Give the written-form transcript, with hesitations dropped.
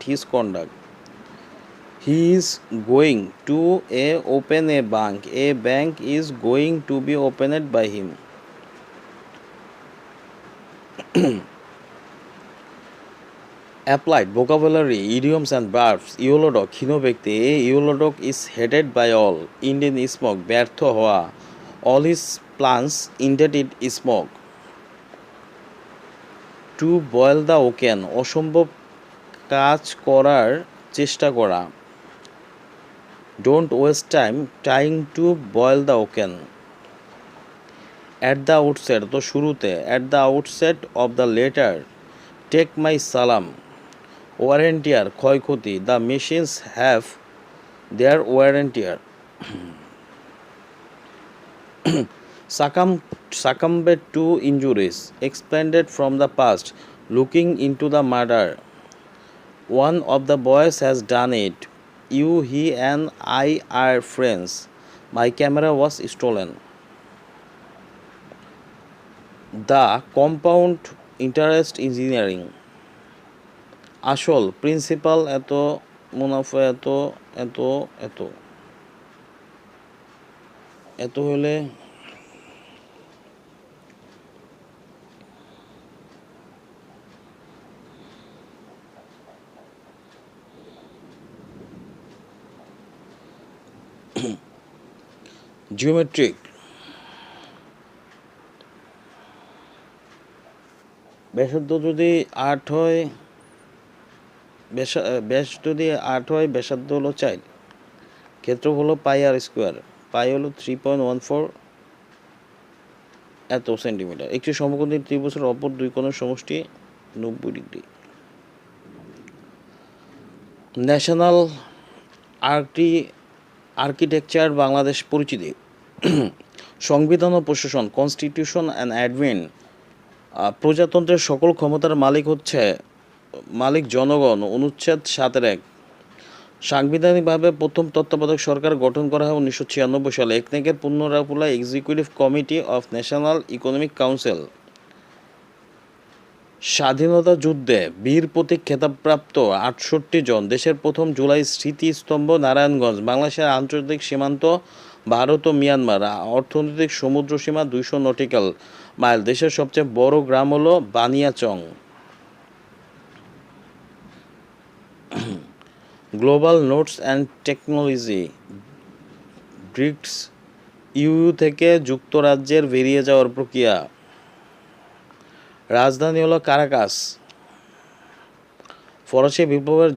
his conduct. He is going to open a bank. A bank is going to be opened by him. Applied vocabulary, idioms and verbs. ইউলোডক ক্ষীণ ব্যক্তি। এ ইউলোডক is hated by all. Indian smoke ব্যর্থ হওয়া। All his plans ended in smoke. To boil the ocean অসম্ভব কাজ করার চেষ্টা করা। Don't waste time trying to boil the ocean. At the outset তো শুরুতে। At the outset of the letter take my salam. Warrantier ক্ষয়ক্ষতি। The machines have their warrantier. Succumbed to injuries. Expanded from the past. Looking into the murder. One of the boys has done it. You, he and I are friends. My camera was stolen. The compound interest engineering. আসল principal এত, মুনাফা এত, এত এত এত হলে geometric. ব্যাসার্ধ যদি 8 হয়, ব্যাস যদি 8 হয়, ব্যাসার্ধ হলো 4, ক্ষেত্র হলো পাই আর স্কোয়ার। পাই হলো 3.14 এত সেন্টিমিটার। একটি সমকোণী ত্রিভুজের অপর দুই কোণের সমষ্টি 90 ডিগ্রি। ন্যাশনাল আর্কিটেকচার বাংলাদেশ পরিচিতি। সংবিধান ও প্রশাসন কনস্টিটিউশন অ্যান্ড অ্যাডমিন। প্রজাতন্ত্রের সকল ক্ষমতার মালিক জনগণ। অনুচ্ছেদ 7-1। সাংবিধানিকভাবে প্রথম তত্ত্বাবধায়ক সরকার গঠন করা হয় 1996 সালে। একনেকের পুনরাবৃত্তি executive committee of national economic council. স্বাধীনতা যুদ্ধে বীর প্রতীক খেতাবপ্রাপ্ত 68 জন। দেশের প্রথম জুলাই স্মৃতিস্তম্ভ নারায়ণগঞ্জ। বাংলাদেশের আন্তর্জাতিক সীমান্ত ভারত ও মিয়ানমার। অর্থনৈতিক সমুদ্র সীমা 200 নটিক্যাল মাইল। দেশের সবচেয়ে বড় গ্রাম হলো Baniachong. Global notes and technology. ব্রিক্স ইউ থেকে যুক্তরাজ্যের বেরিয়ে যাওয়ার প্রক্রিয়া। রাজধানী হলো কারাকাস। ফরাসি বিপ্লবের